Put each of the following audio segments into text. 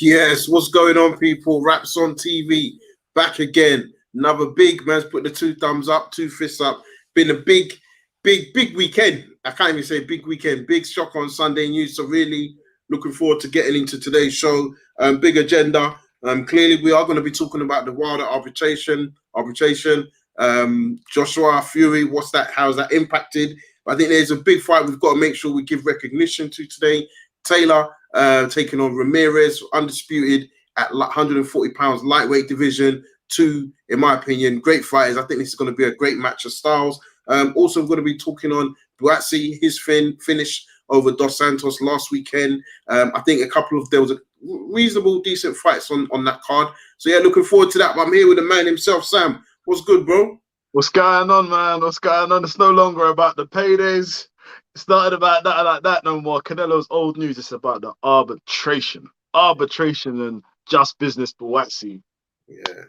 Yes, what's going on, people? Raps on TV, back again. Another big man's put the two thumbs up, two fists up. Been a big weekend. I can't even say big weekend. Big shock on Sunday news. So really looking forward to getting into today's show. Big agenda. Clearly we are going to be talking about the Wilder arbitration. Joshua Fury. What's that? How's that impacted? But I think there's a big fight we've got to make sure we give recognition to today. Taylor taking on Ramirez, undisputed at 140 pounds lightweight division. Two, in my opinion, great fighters. I think this is going to be a great match of styles. Also, we're going to be talking on Buatsi, his finish over Dos Santos last weekend. I think there was a reasonable, decent fights on that card. So yeah, looking forward to that. But I'm here with the man himself, Sam. What's good, bro? What's going on, man? What's going on? It's no longer about the paydays. It's not about that like that no more. Canelo's old news. It's about the arbitration and just business Buatsi. Yeah.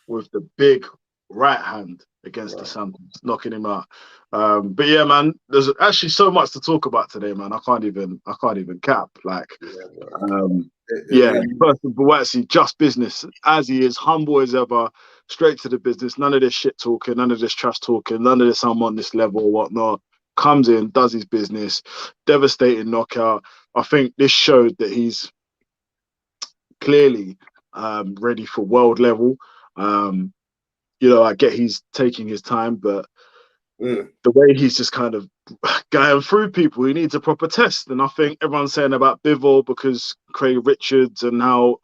With the big right hand against the Santos, knocking him out. But yeah, man, there's actually so much to talk about today, man. I can't even cap. Like, first of Buatsi, just business, as he is, humble as ever, straight to the business. None of this shit talking, none of this trash talking, none of this I'm on this level or whatnot. Comes in, does his business, devastating knockout. I think this showed that he's clearly ready for world level. I get he's taking his time, but the way he's just kind of going through people, he needs a proper test. And I think everyone's saying about Bivol because Craig Richards and how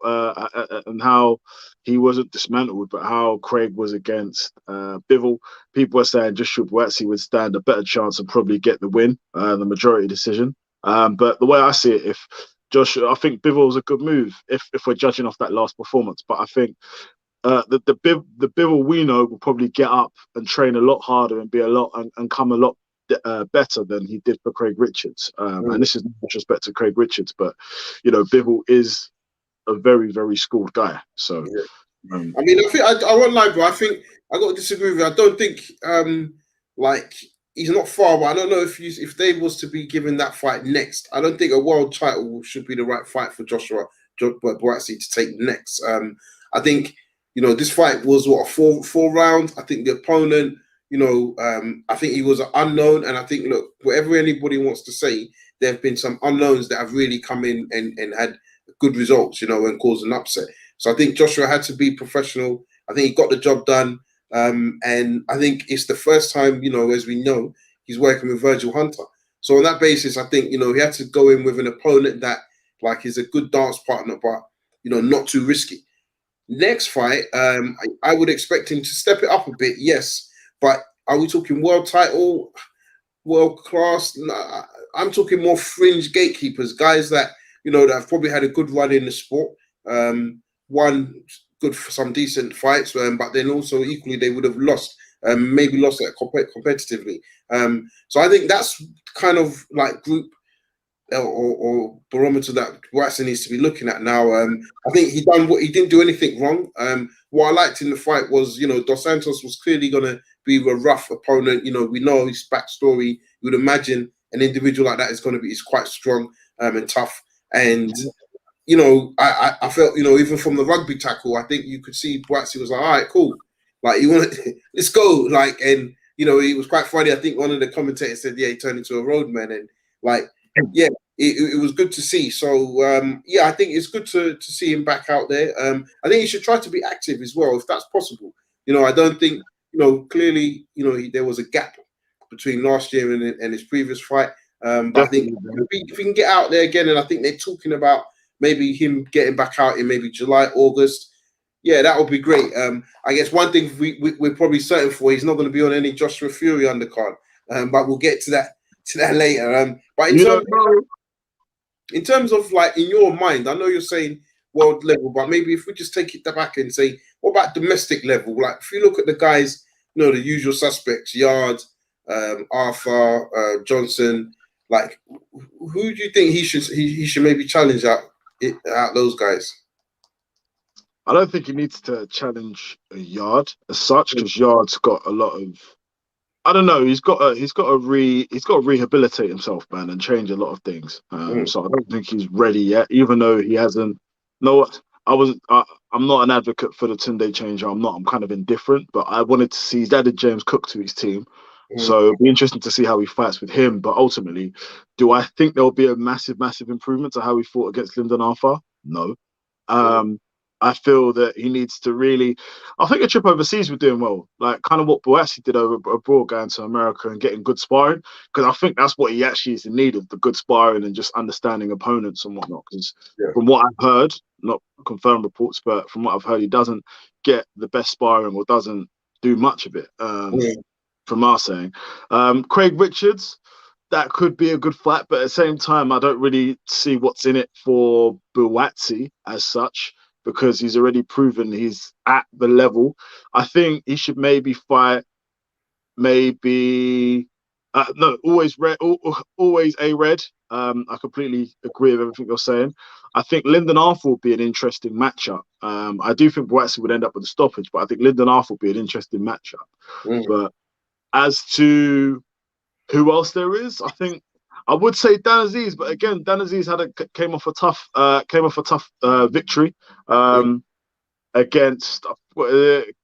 he wasn't dismantled, but how Craig was against Bivol. People are saying just should Buatsi would stand a better chance and probably get the win, the majority decision. But the way I see it, I think Bivol's a good move if we're judging off that last performance. But I think the Bivol we know will probably get up and train a lot harder and be and come a lot better than he did for Craig Richards. And this is no disrespect to Craig Richards, but Bivol is a very, very skilled guy. So I mean, I think I won't lie, bro. I think I got to disagree with you. I don't think he's not far, but I don't know if they was to be given that fight next. I don't think a world title should be the right fight for Joshua Buatsi to take next. I think. This fight was what, four rounds. I think the opponent, I think he was an unknown. And I think, look, whatever anybody wants to say, there have been some unknowns that have really come in and had good results, and caused an upset. So I think Joshua had to be professional. I think he got the job done. And I think it's the first time, as we know, he's working with Virgil Hunter. So on that basis, I think, he had to go in with an opponent that, like, is a good dance partner, but, not too risky. Next fight, I would expect him to step it up a bit, yes. But are we talking world title, world class? Nah, I'm talking more fringe gatekeepers, guys that, that have probably had a good run in the sport. Won good for some decent fights, but then also equally they would have lost, maybe lost it competitively. So I think that's kind of like group or barometer that Buatsi needs to be looking at now. I think he didn't do anything wrong. What I liked in the fight was, Dos Santos was clearly going to be a rough opponent. We know his backstory. You would imagine an individual like that is quite strong and tough. And I felt, even from the rugby tackle, I think you could see Buatsi was like, all right, cool. Like, let's go. Like, and it was quite funny. I think one of the commentators said, yeah, he turned into a roadman, and like. Yeah, it was good to see. So, I think it's good to see him back out there. I think he should try to be active as well, if that's possible. I don't think, clearly, there was a gap between last year and his previous fight. But I think if he can get out there again, and I think they're talking about maybe him getting back out in maybe July, August. Yeah, that would be great. I guess one thing we're probably certain for, he's not going to be on any Joshua Fury undercard. But we'll get to that later. But in terms of like in your mind, I know you're saying world level, but maybe if we just take it back and say, what about domestic level? Like if you look at the guys, the usual suspects, Yard, Arthur, Johnson, like who do you think he should maybe challenge out those guys? I don't think he needs to challenge a Yard as such, because Yard's got a lot of. I don't know. He's got to rehabilitate himself, man, and change a lot of things. So I don't think he's ready yet, even though he hasn't No, what I was. I'm not an advocate for the Tunde changer. I'm not. I'm kind of indifferent. But I wanted to see. He's added James Cook to his team, Mm, so it'll be interesting to see how he fights with him. But ultimately, do I think there will be a massive, massive improvement to how he fought against Lyndon Arthur? No. mm, Um, I feel that he needs to really. I think a trip overseas would do him well, like kind of what Buatsi did over abroad, going to America and getting good sparring. Because I think that's what he actually is in need of, the good sparring and just understanding opponents and whatnot. Because yeah. from what I've heard, not confirmed reports, but from what I've heard, he doesn't get the best sparring or doesn't do much of it. Mm, From our saying, Craig Richards, that could be a good fight, but at the same time, I don't really see what's in it for Buatsi as such because he's already proven he's at the level. I think he should maybe fight maybe no, always red, always a red. I completely agree with everything you're saying. I think Lyndon Arthur would be an interesting matchup. I do think Buatsi would end up with a stoppage, but I think Lyndon Arthur would be an interesting matchup. mm. But as to who else there is, I think I would say Dan Aziz, but again, Dan Aziz came off a tough victory Mm. against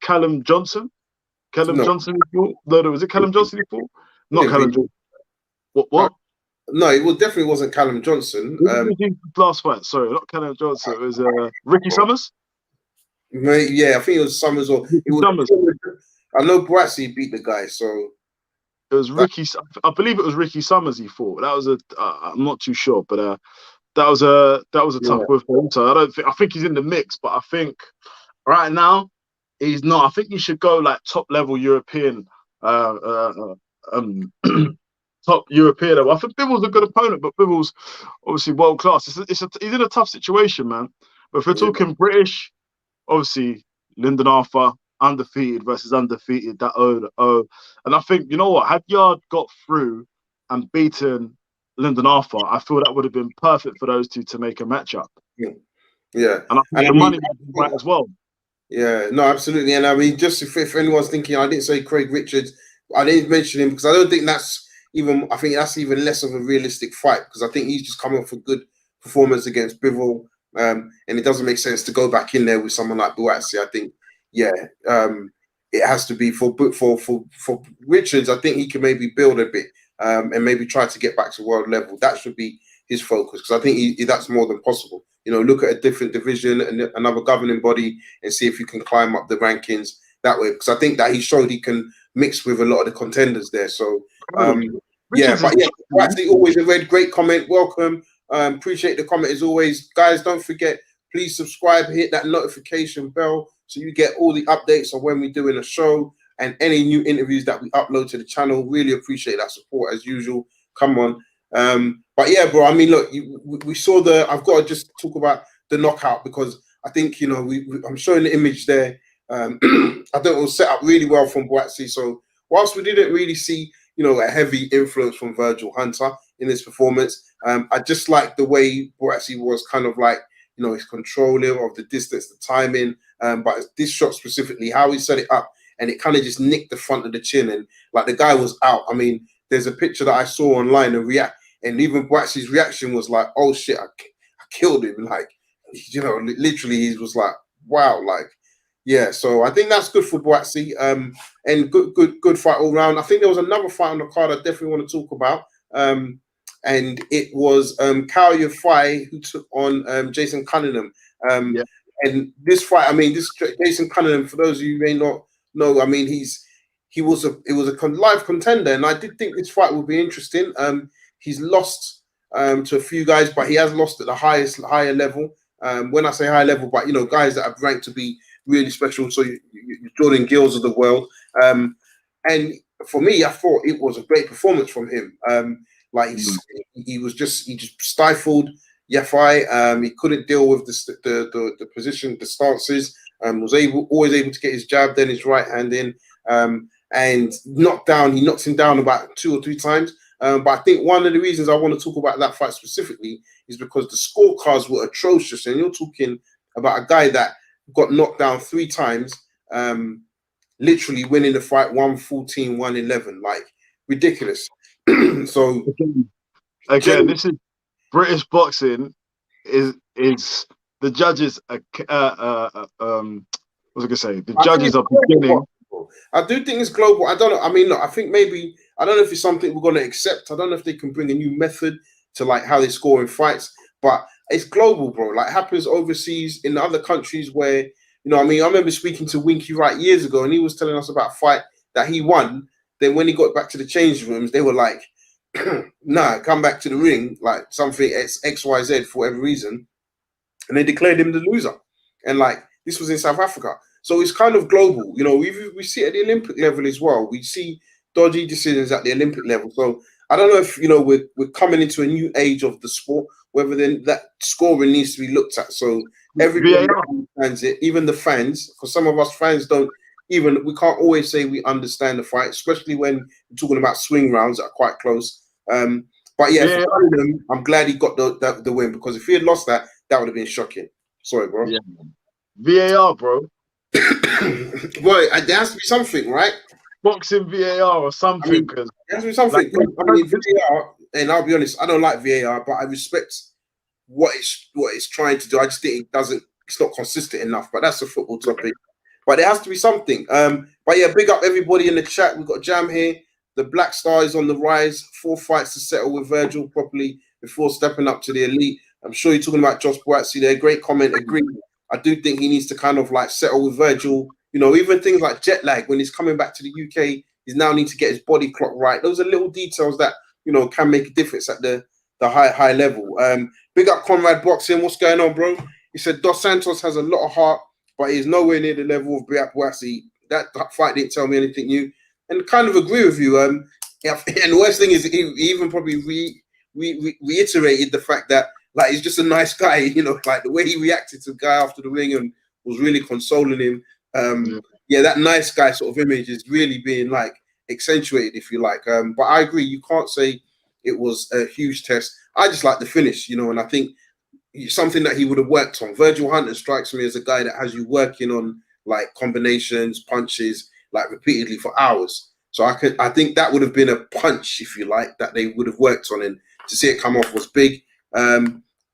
Callum Johnson. Callum No, Johnson before? No, was it Callum Johnson before? he Not didn't beat. Callum Johnson. What? Uh, What? no, it definitely wasn't Callum Johnson. Who did he last fight? Sorry, not Callum Johnson. It was Ricky Summers. Yeah, I think it was Summers or it Ricky was. Summers. I know Buatsi beat the guy, so It was that, Ricky. I believe it was Ricky Summers. He fought. That was a. I'm not too sure, but that was a tough yeah, win for him. So I think he's in the mix, but I think right now he's not. I think he should go like top level European, uh, uh, um, top European level. I think Bibble's a good opponent, but Bibble's obviously world class. He's in a tough situation, man. But if we're yeah, talking British, obviously Lyndon Arthur undefeated versus undefeated. That oh, and I think you know what? Had Yard got through and beaten Lyndon Arthur, I feel that would have been perfect for those two to make a matchup. yeah, yeah. And I think And I the mean, money would be right as well. yeah, no, absolutely. And I mean, just if anyone's thinking, I didn't say Craig Richards, I didn't mention him because I don't think that's even. I think that's even less of a realistic fight because I think he's just coming off a good performance against Bivol, and it doesn't make sense to go back in there with someone like Buatsi. I think, yeah, it has to be for Richards. I think he can maybe build a bit and maybe try to get back to world level. That should be his focus because I think that's more than possible. You know, look at a different division and another governing body and see if you can climb up the rankings that way. Because I think that he showed he can mix with a lot of the contenders there. So, yeah, Richards is but yeah, actually always a great comment. Welcome. Appreciate the comment as always. Guys, don't forget, please subscribe, hit that notification bell so you get all the updates on when we're doing a show and any new interviews that we upload to the channel. Really appreciate that support as usual. Come on. But yeah, bro, I mean, look, we saw I've got to just talk about the knockout because I think, you know, I'm showing the image there. I think it was set up really well from Buatsi. So whilst we didn't really see, you know, a heavy influence from Virgil Hunter in this performance, I just like the way Buatsi was kind of like, you know, his controlling of the distance, the timing, but this shot specifically, how he set it up, and it kind of just nicked the front of the chin, and like the guy was out. I mean, there's a picture that I saw online and even Buatsi's reaction was like, "Oh shit, I killed him!" Like, you know, literally, he was like, "Wow!" Like, yeah. So I think that's good for Buatsi. And good fight all round. I think there was another fight on the card I definitely want to talk about. And it was Kao Yafai who took on Jason Cunningham. yeah. And this fight, I mean, this Jason Cunningham, for those of you who may not know, I mean, it was a live contender, and I did think this fight would be interesting. He's lost to a few guys, but he has lost at the higher level. When I say high level, but you know, guys that have ranked to be really special. So you Jordan Gills of the world. And for me, I thought it was a great performance from him. Like he just stifled Yafai. He couldn't deal with the position, the stances. Was always able to get his jab, then his right hand in, and he knocks him down about 2 or 3 times. But I think one of the reasons I want to talk about that fight specifically is because the scorecards were atrocious, and you're talking about a guy that got knocked down 3 times, literally winning the fight 114, 111, like ridiculous. So Again, this is British boxing is the judges are, what was I gonna say? The I think judges it's are beginning. global. I do think it's global. I don't know. I mean, look, I think maybe I don't know if it's something we're going to accept. I don't know if they can bring a new method to like how they score in fights, but it's global, bro. Like it happens overseas in other countries where I mean, I remember speaking to Winky Wright years ago, and he was telling us about a fight that he won. Then when he got back to the change rooms, they were like, "Nah, come back to the ring, like something X Y Z for whatever reason," and they declared him the loser. And like this was in South Africa. So it's kind of global. We see it at the Olympic level as well. We see dodgy decisions at the Olympic level. So I don't know if we're coming into a new age of the sport, whether then that scoring needs to be looked at. So everybody understands it, even the fans. For some of us fans we can't always say we understand the fight, especially when we're talking about swing rounds that are quite close. But yeah, for Cunningham, I'm glad he got the win, because if he had lost that would have been shocking. Sorry, bro. Yeah. VAR, bro. Boy, there has to be something, right? Boxing VAR or something. I mean, there has to be something. I mean, VAR, and I'll be honest, I don't like VAR, but I respect what it's trying to do. I just think it's not consistent enough. But that's a football topic. But there has to be something. But yeah, big up everybody in the chat. We've got Jam here. The Black Star is on the rise. 4 fights to settle with Virgil properly before stepping up to the elite. I'm sure you're talking about Josh Buatsi there. Great comment. Agree. I do think he needs to kind of like settle with Virgil. Even things like jet lag when he's coming back to the UK, he's now need to get his body clock right. Those are little details that can make a difference at the high level. Big up Conrad Boxing. What's going on, bro? He said Dos Santos has a lot of heart, but he's nowhere near the level of Buatsi. That fight didn't tell me anything new, and kind of agree with you. And the worst thing is he even probably reiterated the fact that like he's just a nice guy, like the way he reacted to the guy after the ring and was really consoling him. Yeah, that nice guy sort of image is really being like accentuated, if you like. But I agree, you can't say it was a huge test. I just like the finish, and I think something that he would have worked on. Virgil Hunter strikes me as a guy that has you working on like combinations, punches, like repeatedly for hours. So I think that would have been a punch, if you like, that they would have worked on, and to see it come off was big.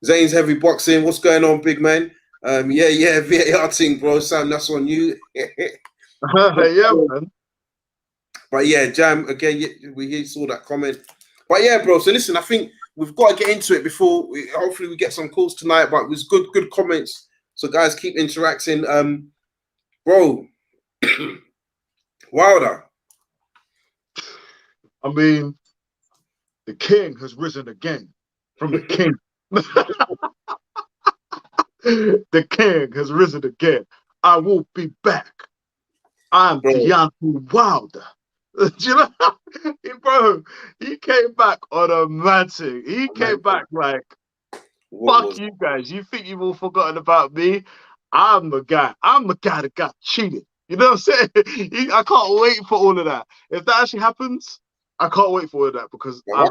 Zane's Heavy Boxing, what's going on, big man? Yeah, VAR thing, bro. Sam, that's on you. Yeah, man. But yeah, Jam, again, we saw that comment. But yeah, bro, so listen, I think we've got to get into it before hopefully we get some calls tonight, but it was good comments. So guys, keep interacting. Bro, Wilder. I mean, the king has risen again from the king. The king has risen again. I will be back. I'm Deontay Wilder. Do you know, bro? He came back on a mad thing. He came back like, fuck you guys. You think you've all forgotten about me? I'm the guy. I'm the guy that got cheated. You know what I'm saying? I can't wait for all of that. If that actually happens, I can't wait for all of that because I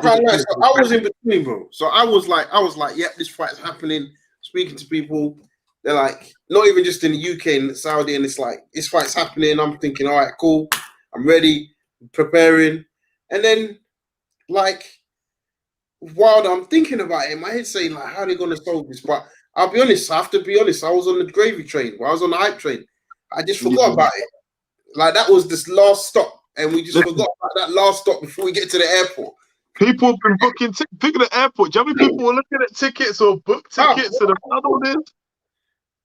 was in between, bro. So I was like, yep, this fight's happening. Speaking to people, they're like, not even just in the UK and Saudi, and it's like, this fight's happening. I'm thinking, all right, cool. I'm ready, preparing. And then, like, Wilder, I'm thinking about it in my head saying, like, how are they going to solve this? But I'll be honest, I have to be honest, I was on the gravy train. I was on the hype train. I just forgot about it. Like, that was this last stop. And we just forgot about that last stop before we get to the airport. People have been booking thinking the airport. Do you know how many people were looking at tickets or book tickets and all this?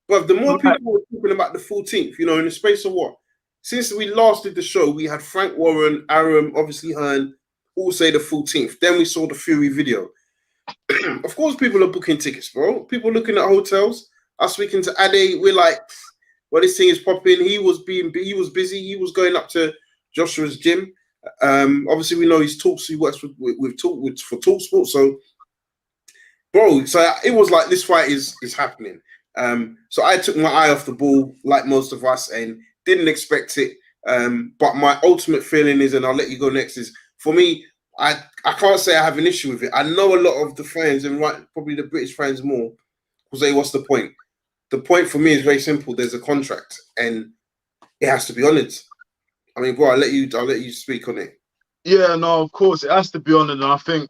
But the more people were talking about the 14th, in the space of what? Since we last did the show, we had Frank Warren, Aram, obviously Hearn, all say the 14th. Then we saw the Fury video. Of course, people are booking tickets, bro. People looking at hotels. I was speaking to Ade. We're like, well, this thing is popping. He was busy. He was going up to Joshua's gym. Obviously, we know he works for TalkSport. So, bro, so it was like this fight is happening. So I took my eye off the ball, like most of us, and didn't expect it. But my ultimate feeling is, and I'll let you go next, is for me, I can't say I have an issue with it. I know a lot of the fans, and probably the British fans more, will say, what's the point? The point for me is very simple. There's a contract, and it has to be honoured. I mean, bro, I'll let you speak on it. Yeah, no, of course it has to be honoured. And I think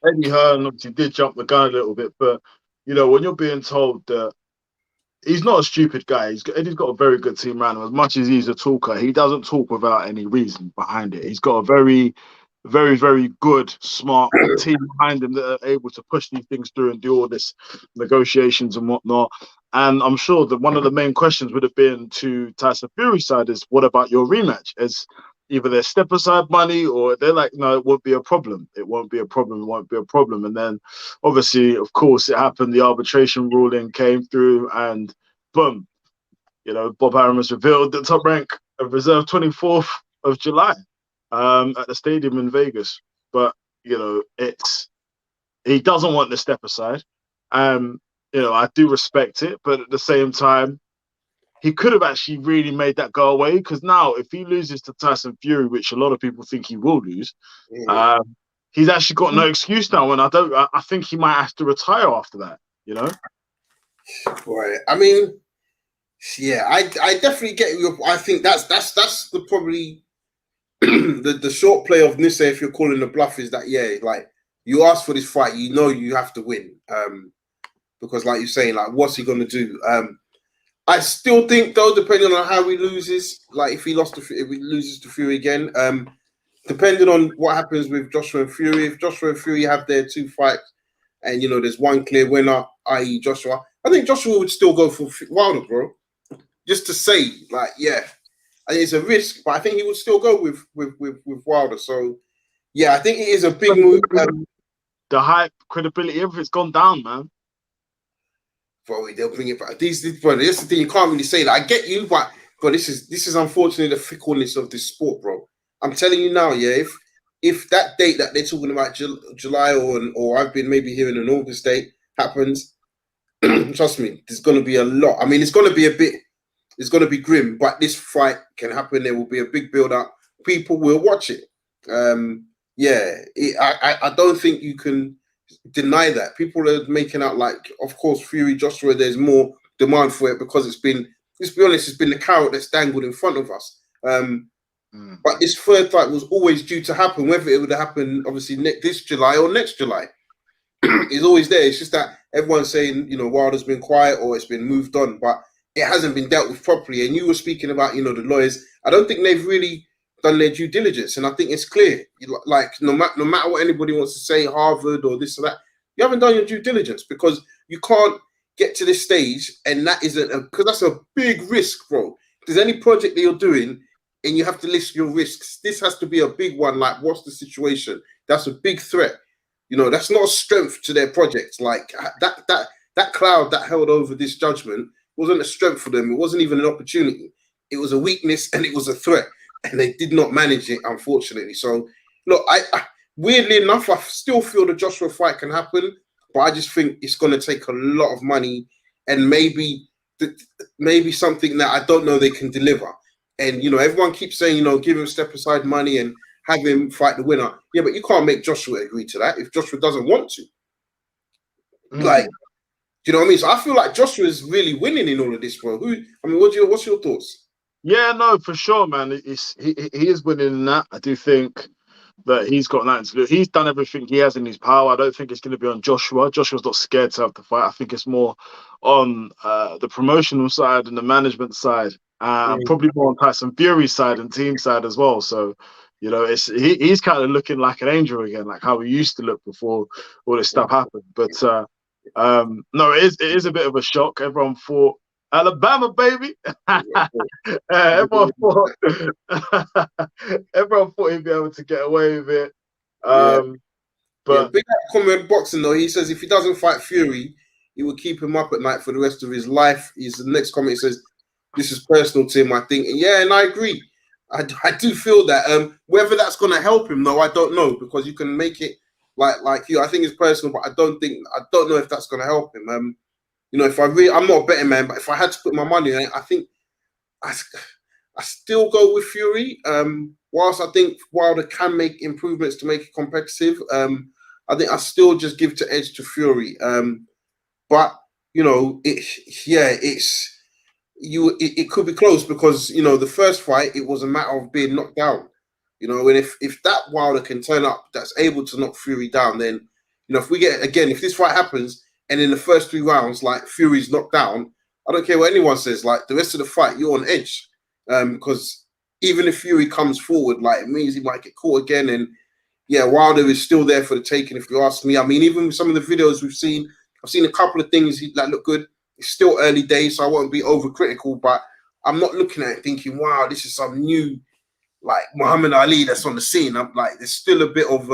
Eddie Hearn obviously did jump the gun a little bit, but when you're being told that he's not a stupid guy, Eddie's got a very good team around him. As much as he's a talker, he doesn't talk without any reason behind it. He's got a very, very, very good, smart team behind him that are able to push these things through and do all this negotiations and whatnot. And I'm sure that one of the main questions would have been to Tyson Fury's side is, what about your rematch? As either their step aside money or they're like, no, it won't be a problem. It won't be a problem. It won't be a problem. And then obviously, of course, it happened. The arbitration ruling came through and boom, Bob Arum has revealed that Top Rank have reserved 24th of July at the stadium in Vegas. But, he doesn't want the step aside. I do respect it, but at the same time, he could have actually really made that go away, because now if he loses to Tyson Fury, which a lot of people think he will lose, he's actually got no excuse now, and I think he might have to retire after that, Right. I mean, yeah, I definitely get you. I think that's the probably the short play of Nisse, if you're calling the bluff, is that like you asked for this fight, you have to win. Because like you're saying, like what's he gonna do? I still think though, depending on how he loses, like if he loses to Fury again, depending on what happens with Joshua and Fury, if Joshua and Fury have their two fights and there's one clear winner, i.e. Joshua, I think Joshua would still go for Wilder, bro. Just to say, like, yeah, I think it's a risk, but I think he would still go with Wilder. So yeah, I think it is a big move. The hype, credibility, everything's gone down, man. Bro, they'll bring it back. This is the thing, you can't really say that. I get you, but this is unfortunately the fickleness of this sport, bro. I'm telling you now, yeah, if that date that they're talking about, July or I've been maybe hearing an August date happens, trust me, there's going to be a lot. I mean, it's going to be grim, but this fight can happen. There will be a big build up. People will watch it. I don't think you can deny that. People are making out like, of course, Fury, Joshua, there's more demand for it because let's be honest, it's been the carrot that's dangled in front of us. But this third fight was always due to happen, whether it would have happened obviously this July or next July. It's always there. It's just that everyone's saying, Wilder's been quiet or it's been moved on, but it hasn't been dealt with properly. And you were speaking about, the lawyers. I don't think they've really done their due diligence, and I think it's clear. Like no matter what anybody wants to say, Harvard or this or that, you haven't done your due diligence, because you can't get to this stage, and that isn't because that's a big risk, bro. If there's any project that you're doing and you have to list your risks, this has to be a big one. Like, what's the situation? That's a big threat. That's not a strength to their project. Like that cloud that held over this judgment wasn't a strength for them. It wasn't even an opportunity. It was a weakness and it was a threat. And they did not manage it, unfortunately. So, look, I weirdly enough, I still feel the Joshua fight can happen, but I just think it's going to take a lot of money and maybe something that I don't know they can deliver. And, everyone keeps saying, give him step aside money and have him fight the winner. Yeah, but you can't make Joshua agree to that if Joshua doesn't want to. Like, do you know what I mean? So I feel like Joshua is really winning in all of this, bro. What's your thoughts? Yeah, no, for sure, man. He is winning in that. I do think that he's got nothing to do. He's done everything he has in his power. I don't think it's going to be on Joshua. Joshua's not scared to have the fight. I think it's more on the promotional side and the management side, probably more on Tyson Fury's side and team side as well. So, he's kind of looking like an angel again, like how he used to look before all this stuff happened. But no, it is a bit of a shock. Everyone thought Alabama, baby. Everyone thought he'd be able to get away with it. But big Comrade Boxing though, he says if he doesn't fight Fury, he will keep him up at night for the rest of his life. The next comment says, "This is personal to him, I think." And I agree. I do feel that. Whether that's going to help him, though, I don't know, because you can make it like you. I think it's personal, but I don't know if that's going to help him. If I'm not a betting man, but if I had to put my money on it, I think I still go with Fury. Whilst I think Wilder can make improvements to make it competitive, I think I still just give the edge to Fury. But it could be close because the first fight it was a matter of being knocked down. And if that Wilder can turn up, that's able to knock Fury down, then You know, if we get again, if this fight happens and in the first 3 rounds, like Fury's knocked down, I don't care what anyone says. Like the rest of the fight, you're on edge, because even if Fury comes forward, like it means he might get caught again. And yeah, Wilder is still there for the taking. If you ask me, I mean, even with some of the videos we've seen, I've seen a couple of things that look good. It's still early days, so I won't be overcritical, but I'm not looking at it thinking, wow, this is some new like Muhammad Ali that's on the scene. I'm like, there's still a bit of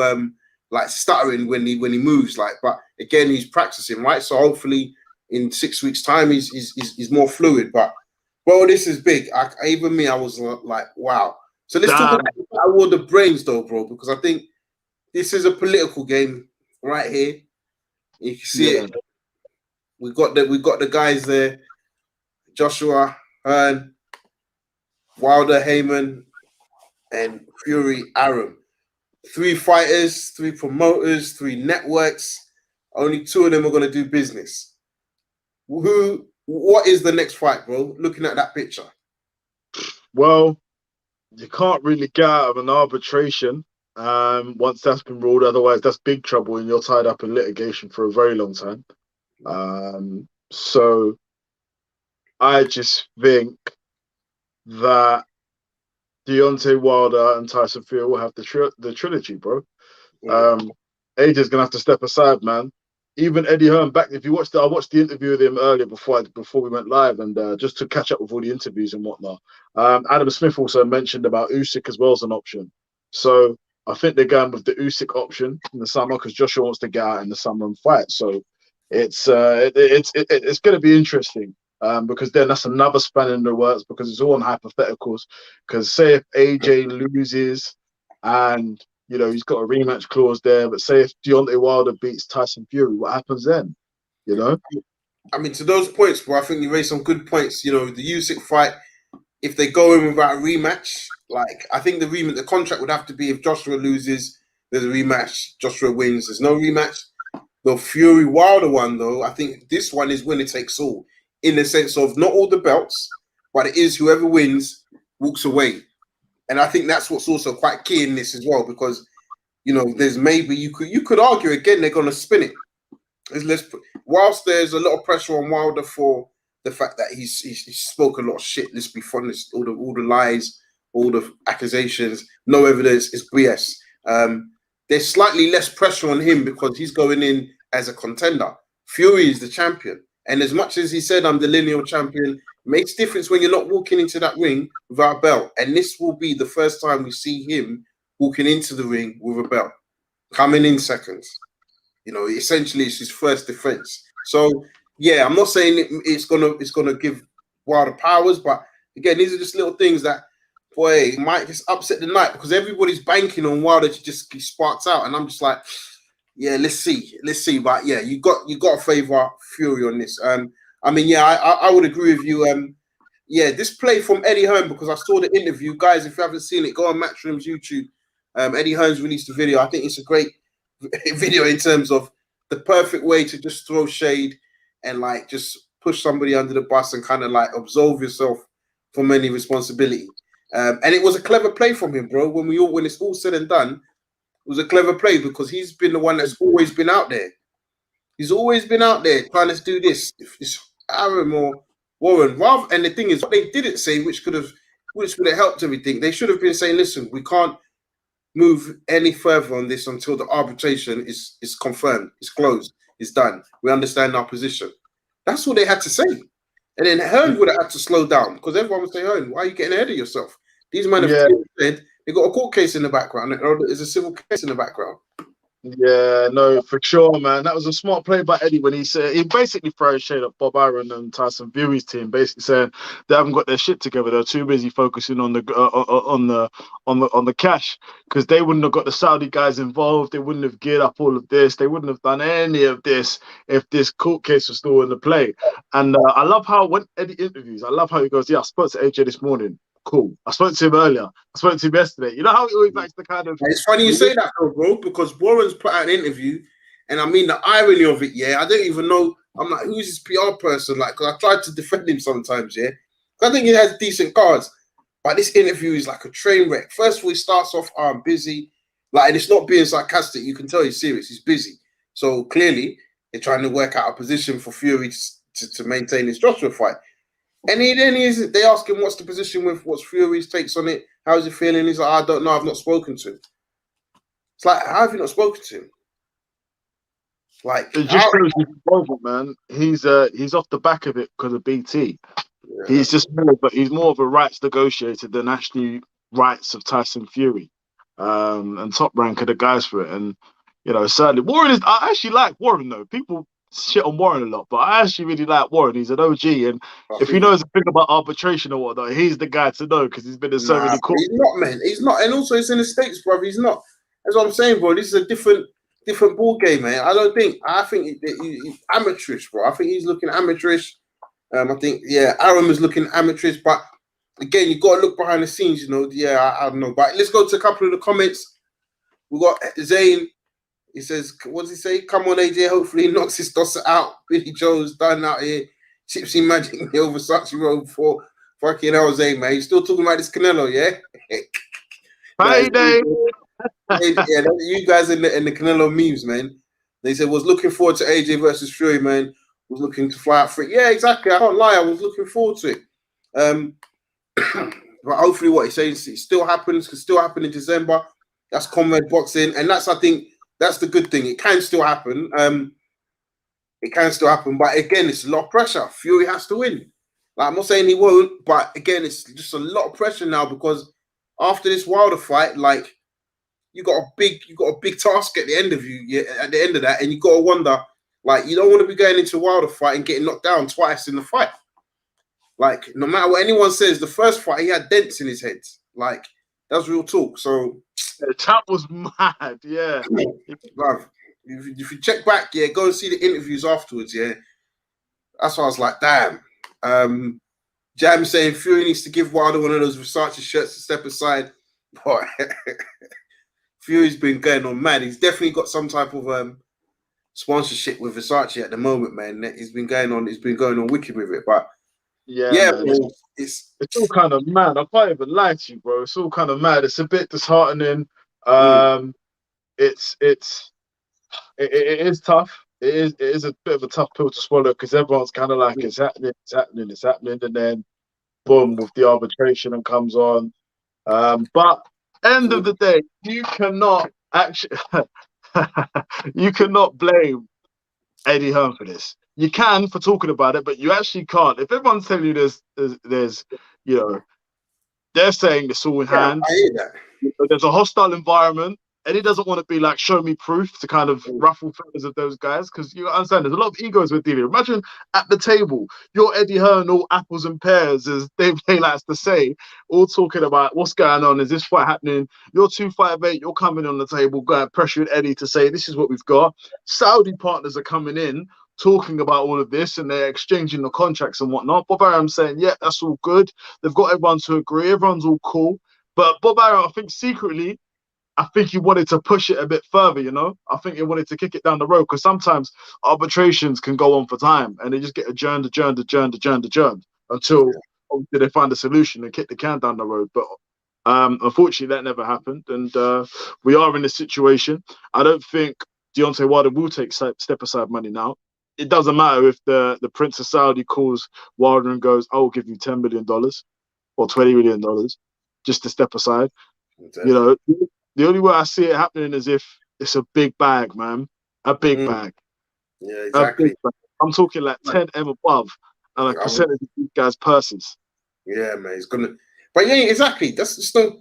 like stuttering when he moves, like, but again, he's practicing, right? So hopefully in 6 weeks' time, he's more fluid. But bro, this is big. Even me, I was like, wow. So let's talk about the War of the Brains, though, bro, because I think this is a political game right here. You can see it. We got the guys there: Joshua, Hearn, Wilder, Heyman, and Fury, Arum. 3 fighters, 3 promoters, 3 networks. Only 2 of them are going to do business. What is the next fight, bro? Looking at that picture. Well, you can't really get out of an arbitration once that's been ruled. Otherwise, that's big trouble and you're tied up in litigation for a very long time. So I just think that Deontay Wilder and Tyson Fury will have the trilogy, bro. AJ's gonna have to step aside, man. Even Eddie Hearn back. If you watched I watched the interview with him earlier before we went live, and just to catch up with all the interviews and whatnot. Adam Smith also mentioned about Usyk as well as an option. So I think they're going with the Usyk option in the summer because Joshua wants to get out in the summer and fight. So it's going to be interesting. Because then that's another span in the works because it's all on hypotheticals. Because say if AJ loses and you know he's got a rematch clause there, but say if Deontay Wilder beats Tyson Fury, what happens then? You know? I mean, to those points, bro, I think you raised some good points. You know, the Usyk fight, if they go in without a rematch, like I think the contract would have to be if Joshua loses, there's a rematch. Joshua wins, there's no rematch. The Fury Wilder one, though, I think this one is winner takes all. In the sense of not all the belts, but it is whoever wins walks away. And I think that's what's also quite key in this as well, because you know, there's maybe you could argue again they're gonna spin it. Whilst there's a lot of pressure on Wilder for the fact that he's spoke a lot of shit, let's be honest, all the lies, all the accusations, no evidence, it's BS. There's slightly less pressure on him because he's going in as a contender. Fury is the champion. And as much as he said, I'm the lineal champion, it makes difference when you're not walking into that ring without a belt. And this will be the first time we see him walking into the ring with a belt, coming in seconds. You know, essentially it's his first defense. So, yeah, I'm not saying it's gonna give Wilder powers, but again, these are just little things that, boy, might just upset the night because everybody's banking on Wilder to just be sparked out. And I'm just like, yeah, let's see. But yeah, you got to favor Fury on this. I mean, yeah, I would agree with you. Yeah, this play from Eddie Hearn, because I saw the interview. Guys, if you haven't seen it, go on Matchroom's YouTube. Eddie Hearn's released a video. I think it's a great video in terms of the perfect way to just throw shade and like just push somebody under the bus and kind of like absolve yourself from any responsibility. And it was a clever play from him, bro. When it's all said and done, it was a clever play because he's been the one that's always been out there. He's always been out there trying to do this. If it's Aaron or Warren, and the thing is, what they didn't say, which would have helped everything, they should have been saying, listen, we can't move any further on this until the arbitration is confirmed, it's closed, it's done. We understand our position. That's what they had to say. And then Hearn would have had to slow down because everyone would say, Hearn, why are you getting ahead of yourself? These men have said they got a court case in the background, or there's a civil case in the background. Yeah, no, for sure, man. That was a smart play by Eddie when he said he basically throws shade at Bob Arum and Tyson Fury's team, basically saying they haven't got their shit together. They're too busy focusing on the cash because they wouldn't have got the Saudi guys involved. They wouldn't have geared up all of this. They wouldn't have done any of this if this court case was still in the play. And I love how when Eddie interviews, I love how he goes, "Yeah, I spoke to AJ this morning. Cool. I spoke to him earlier. I spoke to him yesterday." You know how he always likes to kind of... It's funny you say that, though, bro, because Warren's put out an interview, and I mean the irony of it, yeah, I don't even know. I'm like, who's this PR person? Like, because I tried to defend him sometimes, yeah. I think he has decent cards, but this interview is like a train wreck. First of all, he starts off, I'm busy. Like, and it's not being sarcastic. You can tell he's serious. He's busy. So clearly, they're trying to work out a position for Fury to maintain his Joshua fight. And they ask him what's the position with what's Fury's takes on it. How's he feeling? He's like, I don't know. I've not spoken to him. It's like, how have you not spoken to him? Like, it just shows his involvement, man. He's off the back of it because of BT. Yeah. He's more of a rights negotiator than actually rights of Tyson Fury. And Top Rank are the guys for it. And certainly Warren is. I actually like Warren though. People shit on Warren a lot, but I actually really like Warren. He's an OG, and if he knows a thing about arbitration or whatnot, he's the guy to know because he's been in so many courts. He's not, man. He's not, and also it's in the States, bro. He's not. That's what I'm saying, bro. This is a different ball game, man. I think he's amateurish, bro. I think he's looking amateurish. I think, Aaron is looking amateurish, but again, you got to look behind the scenes, I don't know. But let's go to a couple of the comments. We got Zane. He says, what does he say? Come on, AJ. Hopefully he knocks his Dosser out. Billy Joe's done out here. Gypsy Magic Hill, Versace Road for fucking hell, Zane, man. You still talking about this Canelo, yeah? Hi, Dave. Yeah, you guys in the Canelo memes, man. They said, was looking forward to AJ versus Fury, man. Was looking to fly out for it. Yeah, exactly. I can't lie. I was looking forward to it. But hopefully what he's saying, it still happens. Can still happen in December. That's comrade boxing. And I think, that's the good thing. It can still happen. It can still happen. But again, it's a lot of pressure. Fury has to win. Like, I'm not saying he won't, but again, it's just a lot of pressure now because after this Wilder fight, like, you got a big task at the end of that, and you got to wonder, like, you don't want to be going into a Wilder fight and getting knocked down twice in the fight. Like, no matter what anyone says, the first fight he had dents in his head. Like, that's real talk. So the chap was mad, yeah. Bruv, if you check back, go and see the interviews afterwards, That's why I was like, damn. Jam saying Fury needs to give Wilder one of those Versace shirts to step aside. Boy, Fury's been going on mad. He's definitely got some type of sponsorship with Versace at the moment, man. He's been going on wicked with it, but bro, it's all kind of mad. I can't even lie to you, bro. It's all kind of mad. It's a bit disheartening. It is tough. It is a bit of a tough pill to swallow because everyone's kind of like, it's happening, and then boom, with the arbitration and comes on. But end of the day, you cannot actually you cannot blame Eddie Hearn for this. You can for talking about it, but you actually can't. If everyone's telling you there's they're saying it's all in hand. I hear that. There's a hostile environment. Eddie doesn't want to be like, show me proof to kind of ruffle feathers of those guys because you understand there's a lot of egos with dealing. Imagine at the table, you're Eddie Hearn, all apples and pears, as Dave Hay likes to say, all talking about what's going on. Is this fight happening? You're 258, you're coming on the table, going pressuring Eddie to say, this is what we've got. Saudi partners are coming in, talking about all of this, and they're exchanging the contracts and whatnot. Bob Arum's saying, yeah, that's all good. They've got everyone to agree. Everyone's all cool. But Bob Arum, I think secretly, he wanted to push it a bit further, I think he wanted to kick it down the road because sometimes arbitrations can go on for time and they just get adjourned until obviously they find a solution and kick the can down the road. But unfortunately, that never happened. And we are in this situation. I don't think Deontay Wilder will take step-aside money now. It doesn't matter if the Prince of Saudi calls Wilder and goes, I'll give you $10 million or $20 million just to step aside. Okay. The only way I see it happening is if it's a big bag, man. A big bag. Yeah, exactly. I'm talking like 10M above and a percentage of these guys' purses. Yeah, man. It's going to... But yeah, exactly. That's just not...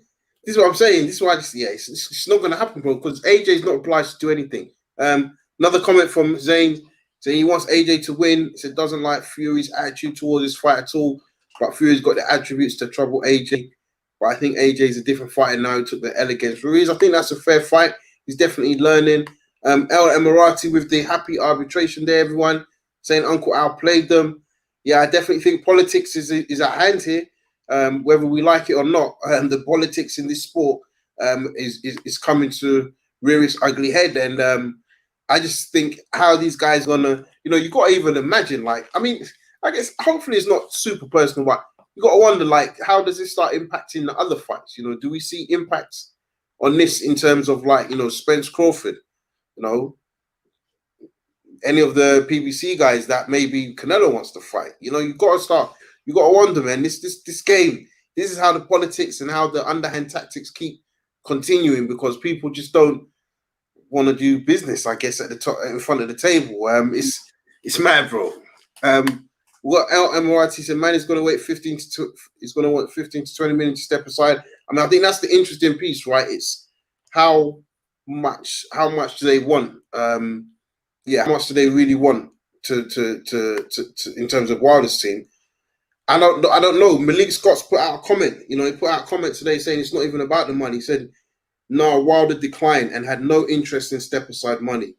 This is what I'm saying. This is why it's not going to happen, bro, because AJ is not obliged to do anything. Another comment from Zane saying he wants AJ to win. He said doesn't like Fury's attitude towards this fight at all, but Fury's got the attributes to trouble AJ. But I think AJ is a different fighter now. He took the L against Ruiz. I think that's a fair fight. He's definitely learning. El Emirati with the happy arbitration there, everyone saying Uncle Al played them. Yeah, I definitely think politics is at hand here, whether we like it or not. The politics in this sport is coming to rear its ugly head. And I just think how these guys are going to, you got to even imagine, like, I mean, I guess hopefully it's not super personal, but you got to wonder, like, how does this start impacting the other fights? Do we see impacts on this in terms of, like, Spence Crawford? any of the PBC guys that maybe Canelo wants to fight. You know, you got to start. You got to wonder, man. This game. This is how the politics and how the underhand tactics keep continuing because people just don't want to do business. I guess at the top, in front of the table. It's mad, bro. What Buatsi said, man, is going to wait 15 to he's going to want 15 to 20 minutes to step aside. I mean, I think that's the interesting piece, right? It's how much do they want? How much do they really want to in terms of Wilder's team? I don't know. Malik Scott's put out a comment. You know, he put out a comment today saying it's not even about the money. He said, no, Wilder declined and had no interest in step aside money.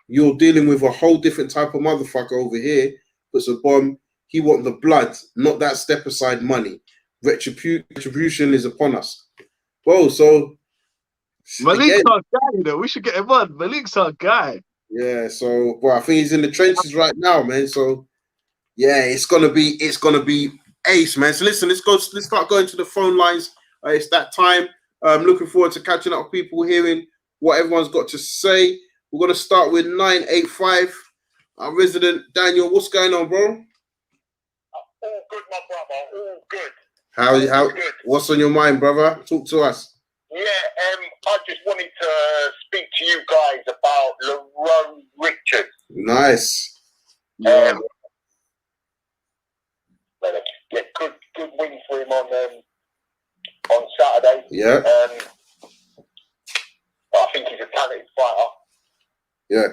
You're dealing with a whole different type of motherfucker over here. Puts a bomb. He want the blood, not that step aside money. Retribution is upon us. Whoa, so Malik's our guy, you know. We should get him on. Malik's our guy. Yeah, so I think he's in the trenches right now, man. So yeah, it's gonna be ace, man. So listen, let's start going to the phone lines. It's that time. I'm looking forward to catching up with people, hearing what everyone's got to say. We're gonna start with 985. Our resident Daniel, what's going on, bro? All good, my brother. All good. How? Good. What's on your mind, brother? Talk to us. Yeah, I just wanted to speak to you guys about Ramirez. Nice. Yeah, good win for him on Saturday. Yeah. I think he's a talented fighter. Yeah.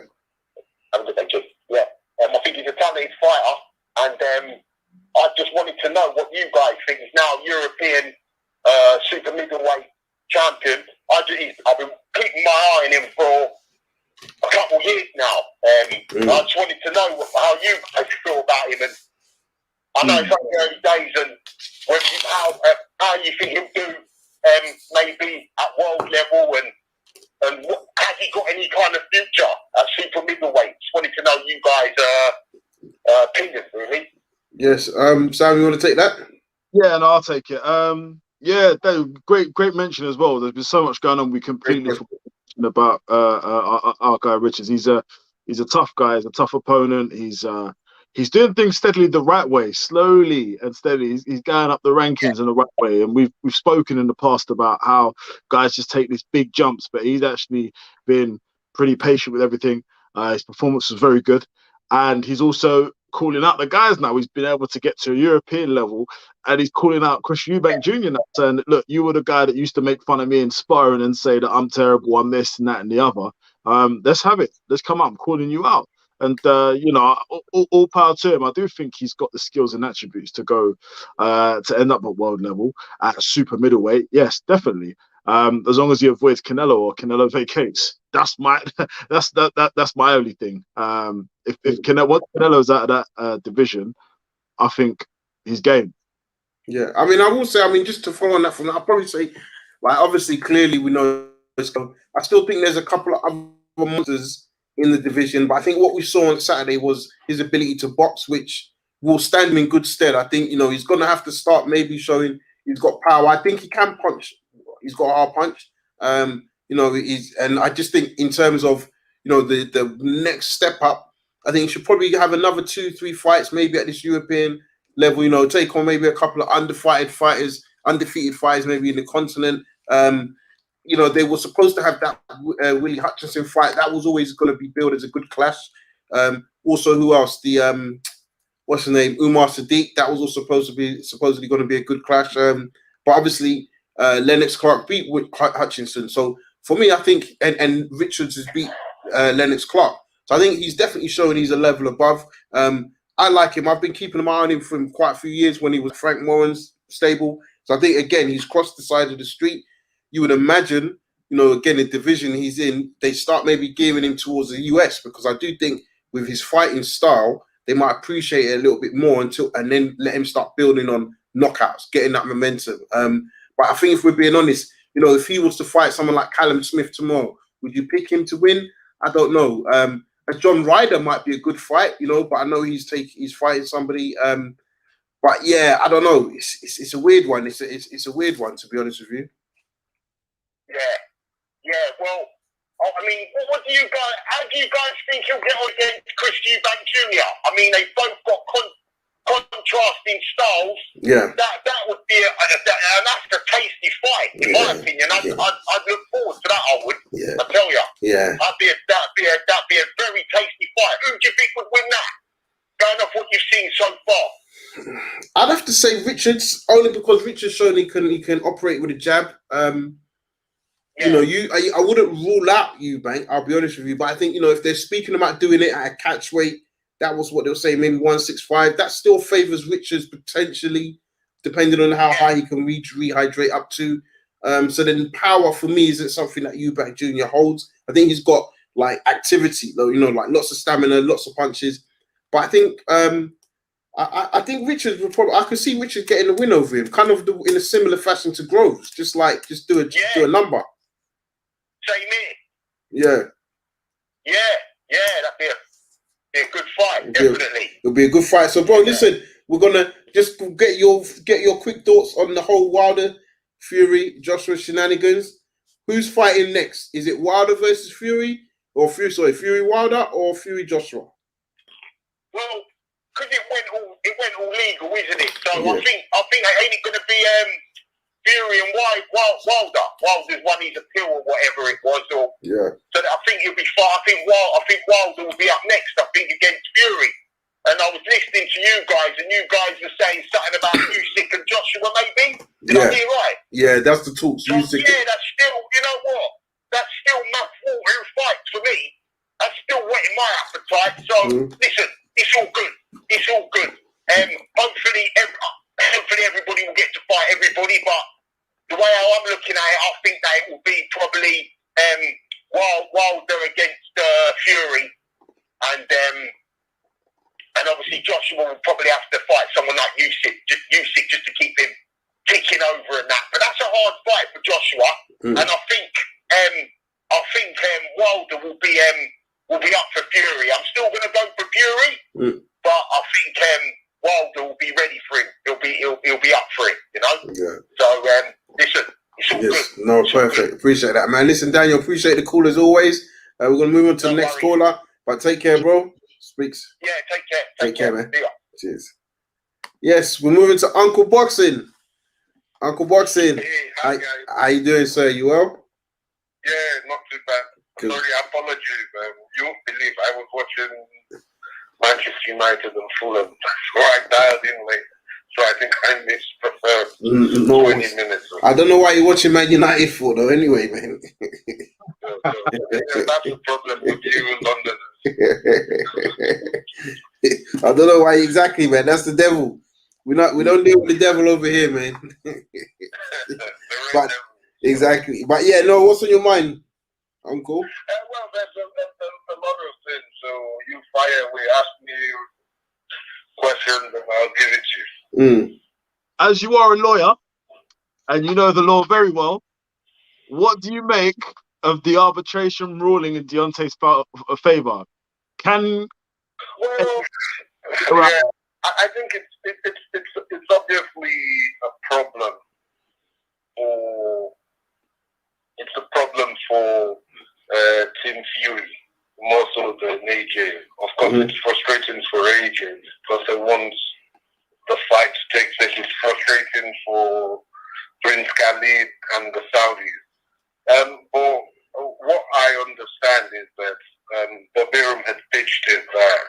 Yeah. I think he's a talented fighter, and I just wanted to know what you guys think. He's now European super middleweight champion. I've been keeping my eye on him for a couple of years now. I just wanted to know how you guys feel about him. And I know it's only early days, and how you think he'll do maybe at world level, and has he got any kind of future at super middleweight? Just wanted to know you guys' opinion, really. Yes, Sam, you want to take that? Yeah, no, I'll take it. Yeah, great mention as well. There's been so much going on. We completely forgot about our guy Richards. He's a tough guy. He's a tough opponent. He's doing things steadily the right way, slowly and steadily. He's going up the rankings in the right way. And we've spoken in the past about how guys just take these big jumps, but he's actually been pretty patient with everything. His performance was very good, and he's also calling out the guys now. He's been able to get to a European level, and he's calling out Chris Eubank Jr. now, saying, look, you were the guy that used to make fun of me in sparring and say that I'm terrible, I'm this and that and the other. Let's have it. Let's come up. I'm calling you out. And, all power to him. I do think he's got the skills and attributes to go to end up at world level at super middleweight. Yes, definitely. As long as he avoids Canelo or Canelo vacates. That's my only thing. If once Canelo's out of that division, I think he's game. Yeah, I mean, I will say, just to follow on that from that, I'll probably say, like, obviously, clearly, we know. I still think there's a couple of other monsters in the division, but I think what we saw on Saturday was his ability to box, which will stand him in good stead. I think, he's going to have to start maybe showing he's got power. I think he can punch. He's got a hard punch. And I just think in terms of, the next step up, I think he should probably have another 2-3 fights, maybe at this European level, take on maybe a couple of undefeated fighters, maybe in the continent. They were supposed to have that Willie Hutchinson fight. That was always going to be billed as a good clash. Also, who else? The what's his name? Umar Sadiq. That was also supposedly going to be a good clash. But obviously, Lennox Clark beat Hutchinson. So for me, I think, and Richards has beat Lennox Clark. So I think he's definitely showing he's a level above. I like him. I've been keeping an eye on him for quite a few years when he was Frank Warren's stable. So I think, again, he's crossed the side of the street. You would imagine, again, the division he's in, they start maybe gearing him towards the US, because I do think with his fighting style, they might appreciate it a little bit more and then let him start building on knockouts, getting that momentum. But I think if we're being honest, if he was to fight someone like Callum Smith tomorrow, would you pick him to win? I don't know. A John Ryder might be a good fight, but I know he's fighting somebody. But yeah, I don't know. It's a weird one. It's a weird one, to be honest with you. Yeah. Well, I mean, what do you guys? How do you guys think he'll get on against Chris Eubank Jr.? I mean, they both got contrasting styles. Yeah. That would be, and that's a tasty fight, in my opinion. I'd look forward to that. I would. Yeah. I tell you. Yeah. That'd be a very tasty fight. Who do you think would win that? Going off what you've seen so far. I'd have to say Richards, only because Richards shown he can operate with a jab. You know, I wouldn't rule out Eubank, I'll be honest with you, but I think, you know, if they're speaking about doing it at a catch weight, that was what they'll say, maybe 165. That still favors Richards potentially, depending on how high he can rehydrate up to. So then power for me isn't something that Eubank Jr. holds. I think he's got like activity, though, you know, like lots of stamina, lots of punches. But I think I think Richards would probably, I could see Richards getting a win over him, kind of in a similar fashion to Groves, just do a number. Same here. Yeah. That'd be a good fight, definitely. It'll be a good fight. So, bro, listen, we're gonna just get your quick thoughts on the whole Wilder Fury Joshua shenanigans. Who's fighting next? Is it Wilder versus Fury, or Fury Wilder, or Fury Joshua? Well, because it went all legal, isn't it? So I think ain't it going to be Fury and Wilder. Wilder's won his appeal or whatever it was, So I think it'll be fine. I think Wilder will be up next. I think against Fury. And I was listening to you guys, and you guys were saying something about Usyk and Joshua, maybe. Did I hear right? Yeah, that's the talks. So, that's still. You know what? That's still Matt Walter fights for me. That's still whetting my appetite. So listen, it's all good. It's all good. Hopefully everybody will get to fight everybody, but the way I'm looking at it, I think that it will be probably Wilder against Fury, and obviously Joshua will probably have to fight someone like Usyk just to keep him ticking over and that. But that's a hard fight for Joshua, and I think Wilder will be up for Fury. I'm still going to go for Fury, but I think Wilder will be ready for him. He'll be up for it, you know. Yeah. So listen, it's all good. No, perfect. Appreciate that, man. Listen, Daniel, appreciate the call as always. We're gonna move on to the next caller, but take care, bro. Speaks. Yeah, take care. Take care, man. Cheers. Yes, we're moving to Uncle Boxing. Uncle Boxing. Hey, hi guys. How you doing, sir? You well? Yeah, not too bad. Good. Sorry, apologies. You won't believe I was watching Manchester United and Fulham, so I dialed in late. So I think I missed the first 20 minutes. I don't know why you're watching Man United for, though. Anyway, man. That's the problem with you Londoners. I don't know why exactly, man. That's the devil. We don't deal with the devil over here, man. But exactly. But yeah, no. What's on your mind, Uncle? Well, there's a lot of things. So you fire away, ask me questions, and I'll give it to you. As you are a lawyer, and you know the law very well, what do you make of the arbitration ruling in Deontay's favor? I think it's obviously a problem for Team Fury more so than AJ. Of course, it's frustrating for AJ because they want the fight to take place. It's frustrating for Prince Khalid and the Saudis. But what I understand is that Barbarum had pitched it that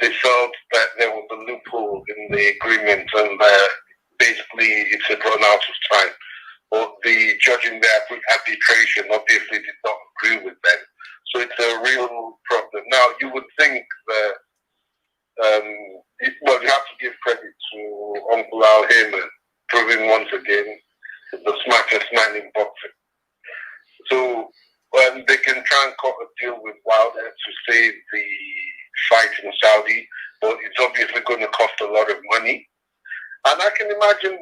they felt that there was a loophole in the agreement and that basically it had run out of time. But the judge in the arbitration obviously did not agree with them. So it's a real problem. Now, you would think that, you have to give credit to Uncle Al Heyman, proving once again the smartest man in boxing. So they can try and cut a deal with Wilder to save the fight in Saudi, but it's obviously going to cost a lot of money. And I can imagine,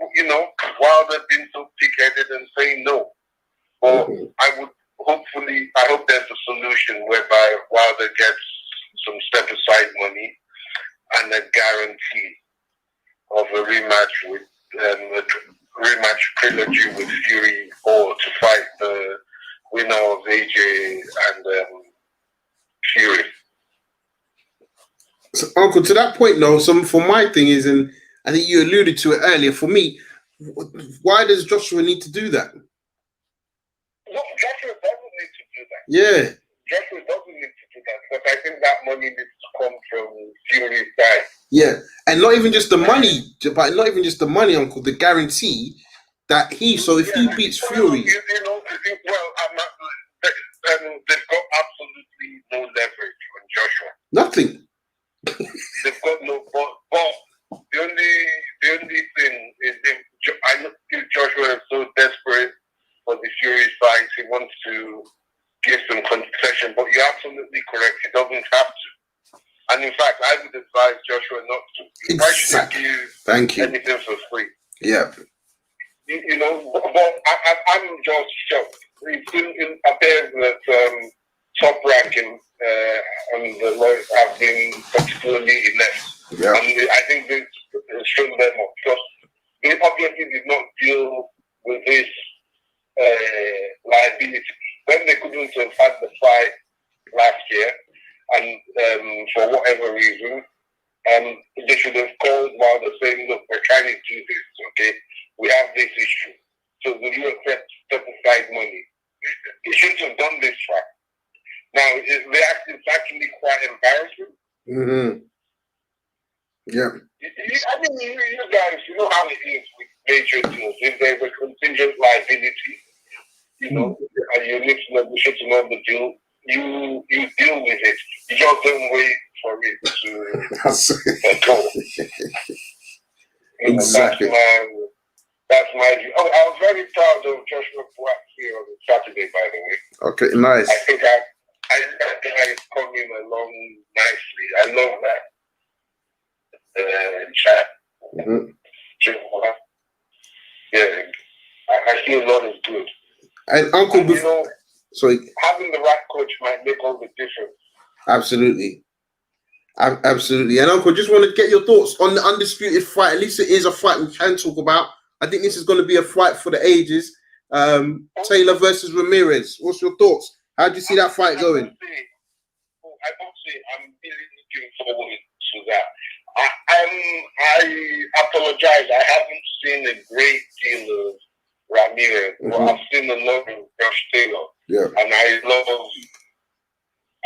Wilder being so pig-headed and saying no. But I hope there's a solution whereby Wilder gets some step-aside money and a guarantee of a rematch with a rematch trilogy with Fury, or to fight the winner of AJ and Fury. So, Uncle, to that point, though, for my thing is, and I think you alluded to it earlier. For me, why does Joshua need to do that? No, Joshua doesn't need to do that. Yeah. Joshua doesn't need to do that because I think that money needs to come from Fury's side. Yeah, and not even just the money, but not even just the money, Uncle. The guarantee that so if he beats Fury, they've got absolutely no leverage on Joshua. Nothing. They've got no. But the only thing is, if Joshua is so desperate for the Fury fight, he wants to give some concession. But you're absolutely correct. He doesn't have to. And in fact, I would advise Joshua not to. Exactly. Thank you. Anything for free. Yeah. You know, but I'm just shocked. It appears that top ranking and the lawyers have been particularly inept. Yeah. And I think this has shown them up because they obviously did not deal with this liability. When they couldn't have had the fight last year, and for whatever reason, they should have called while they're saying, look, we're trying to do this, okay? We have this issue. So will you accept set aside money? They shouldn't have done this fight. Now, it's actually quite embarrassing. Mm-hmm. Yeah. I mean, you guys, you know how it is with major deals. If there's a contingent liability, you know, and you need to negotiate another deal, you deal with it. You just don't wait for it to go. Exactly. That's my view. Oh, I was very proud of Joshua Buatsi on Saturday, by the way. Okay, nice. I think I coming along nicely. I love that chat. Mm-hmm. Yeah, I see a lot is good. And Uncle, and, you know, sorry, having the right coach might make all the difference. Absolutely. Absolutely. And Uncle, just want to get your thoughts on the undisputed fight. At least it is a fight we can talk about. I think this is going to be a fight for the ages. Taylor versus Ramirez. What's your thoughts? How do you see that fight going? I must say, I'm really looking forward to that. I apologize. I haven't seen a great deal of Ramirez, but I've seen a lot of Josh Taylor. Yeah. And I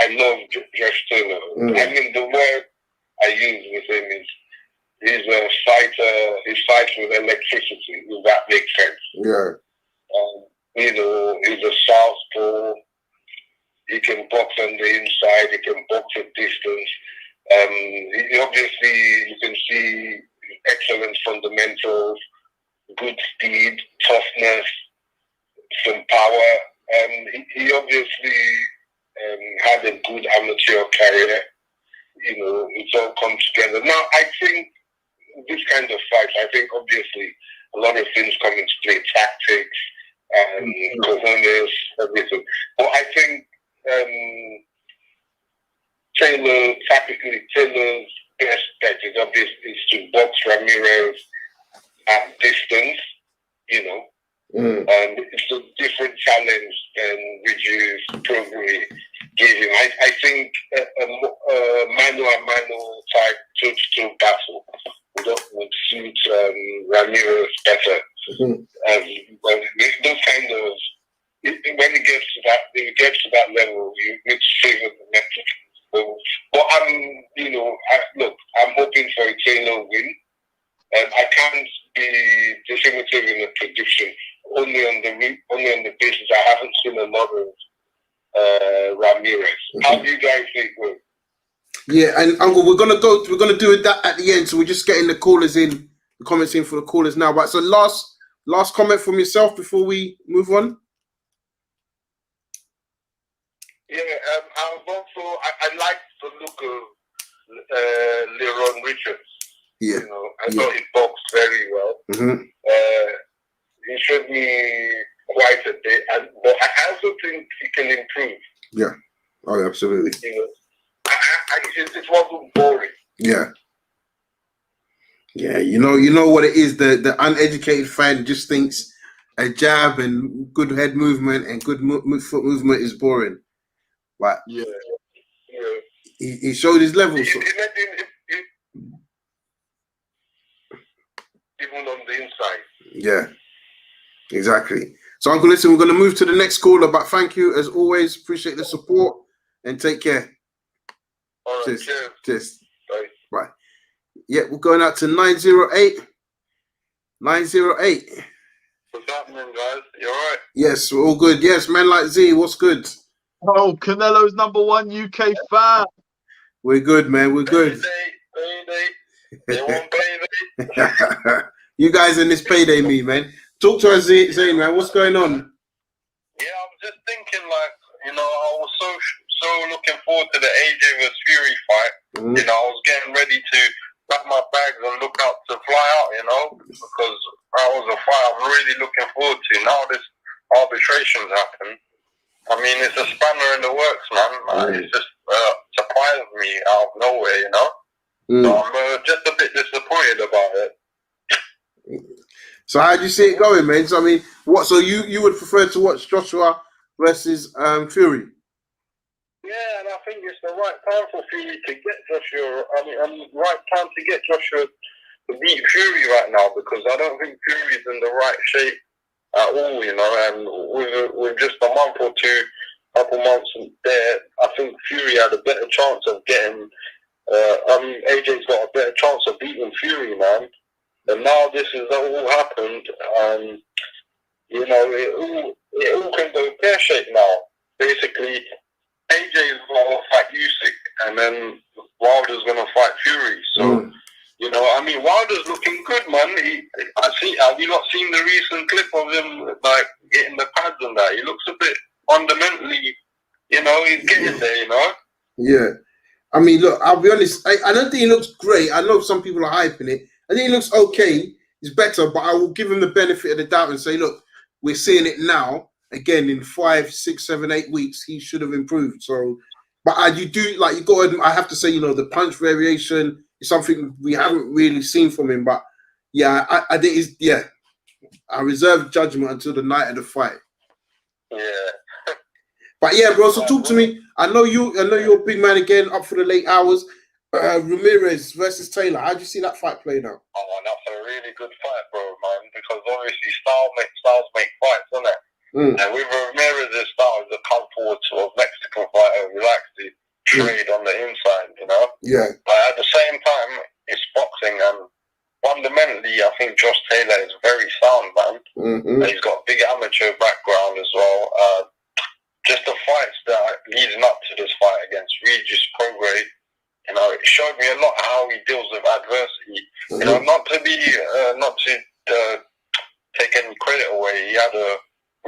love Josh Taylor. I mean, the word I use with him is he's a fighter. He fights with electricity, if that makes sense. Yeah. You know, he's a southpaw. He can box on the inside. He can box at distance. He obviously, you can see excellent fundamentals, good speed, toughness, some power. He obviously had a good amateur career. You know, it's all come together. Now, I think this kind of fight, I think obviously a lot of things come into play, tactics, cojones, everything. But I think Taylor's best bet is obviously to box Ramirez at distance, you know. It's a different challenge than Ridge's probably gave him. I think a mano-a-mano type toe-to-toe battle would suit Ramirez better. Those kind of, when it gets to that level, you need to favor the Mexicans. But I'm hoping for a Taylor win. I can't be definitive in a prediction. Only on the basis I haven't seen a lot of Ramirez. How do you guys think? Yeah, and Uncle, we're gonna do it that at the end. So we're just getting the callers in, the comments in for the callers now. Right. So last comment from yourself before we move on. Yeah, I like the look of Leron Richards. Yeah, you know, I thought he boxed very well. He showed me quite a bit, but I also think he can improve. Yeah, oh, absolutely. You know, it wasn't boring. Yeah. Yeah, you know what it is. The uneducated fan just thinks a jab and good head movement and good foot movement is boring. But Yeah. he showed his level. So. Even on the inside. Yeah, exactly. So, Uncle, listen, we're going to move to the next caller, but thank you as always. Appreciate the support and take care. All right, Cheers. cheers. Cheers. Bye. Right. Yeah, we're going out to 908. 908. What's happening, guys? You all right? Yes, we're all good. Yes, man like Z, what's good? Oh, Canelo's #1 UK fan. We're good, man. We're good. Payday. They want payday. You guys in this payday me, man. Talk to us, Zayn, man. What's going on? Yeah, I'm just thinking, like, you know, I was so looking forward to the AJ vs Fury fight. You know, I was getting ready to pack my bags and look out to fly out, you know, because that was a fight I'm really looking forward to. Now this arbitration's happened. I mean, it's a spanner in the works, man. It's just surprised me out of nowhere, you know. So I'm just a bit disappointed about it. So how do you see it going, man? So I mean, what? So you would prefer to watch Joshua versus Fury? Yeah, and I think it's the right time for Fury to get Joshua. I mean, right time to get Joshua to beat Fury right now, because I don't think Fury's in the right shape at all, you know. And with just a month or two, couple months there, I think Fury had a better chance of getting. AJ's got a better chance of beating Fury, man. And now this has all happened, and you know it all can go pear shaped now. Basically, AJ's gonna fight Usyk, and then Wilder's gonna fight Fury. So you know, I mean, Wilder's looking good, man. Have you not seen the recent clip of him like getting the pads and that? He looks a bit fundamentally, you know, he's getting there, you know. Yeah, I mean, look, I'll be honest. I don't think he looks great. I know some people are hyping it. I think he looks okay. He's better, but I will give him the benefit of the doubt and say, look, we're seeing it now. Again, in 5, 6, 7, 8 weeks, he should have improved. So, but I have to say, you know, the punch variation is something we haven't really seen from him. But yeah, I think I reserve judgment until the night of the fight. Yeah. But yeah, bro. So talk to me. I know you're a big man again, up for the late hours. Ramirez versus Taylor. How do you see that fight playing out? Oh, that's a really good fight, bro, man. Because obviously styles make fights, isn't it? And with Ramirez's style, the come forward sort of Mexican fighter who likes to trade on the inside, you know. Yeah. But at the same time, it's boxing, and fundamentally, I think Josh Taylor is very sound, man. And he's got a big amateur background as well. Just the fights that leading up to this fight against Regis Prograis, you know, it showed me a lot how he deals with adversity. You know, not to take any credit away, he had a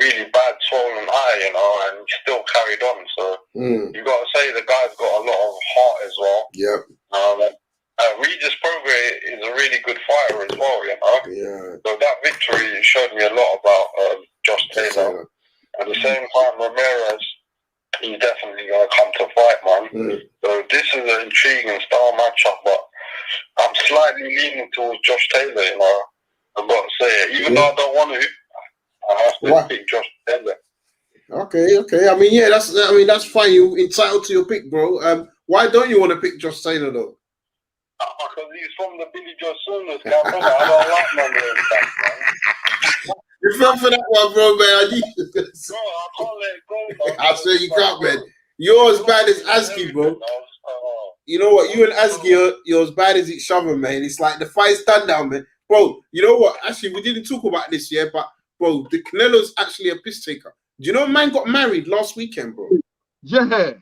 really bad swollen eye, you know, and he still carried on. So you got to say the guy's got a lot of heart as well. Yeah. Regis Prograis is a really good fighter as well, you know. Yeah. So that victory showed me a lot about Josh Taylor. At the same time, Ramirez, he's definitely going to come to fight, man. So this is an intriguing style matchup, but I'm slightly leaning towards Josh Taylor, you know. I've got to say it. Even though I don't want to, I have to pick Josh Taylor. Okay. I mean, that's fine. You're entitled to your pick, bro. Why don't you want to pick Josh Taylor, though? Because he's from the Billy Joe Saunders camp, I don't like none of them, man. You fell for that one, bro, man. I can't let it go, man. I swear you can't, man. You're as bad as Aski, bro. You know what? You and Aski, you're as bad as each other, man. It's like the fight's done now, man. Bro, you know what? Actually, we didn't talk about this yet, but, bro, the Canelo's actually a piss taker. Do you know man got married last weekend, bro? Yeah. I know, he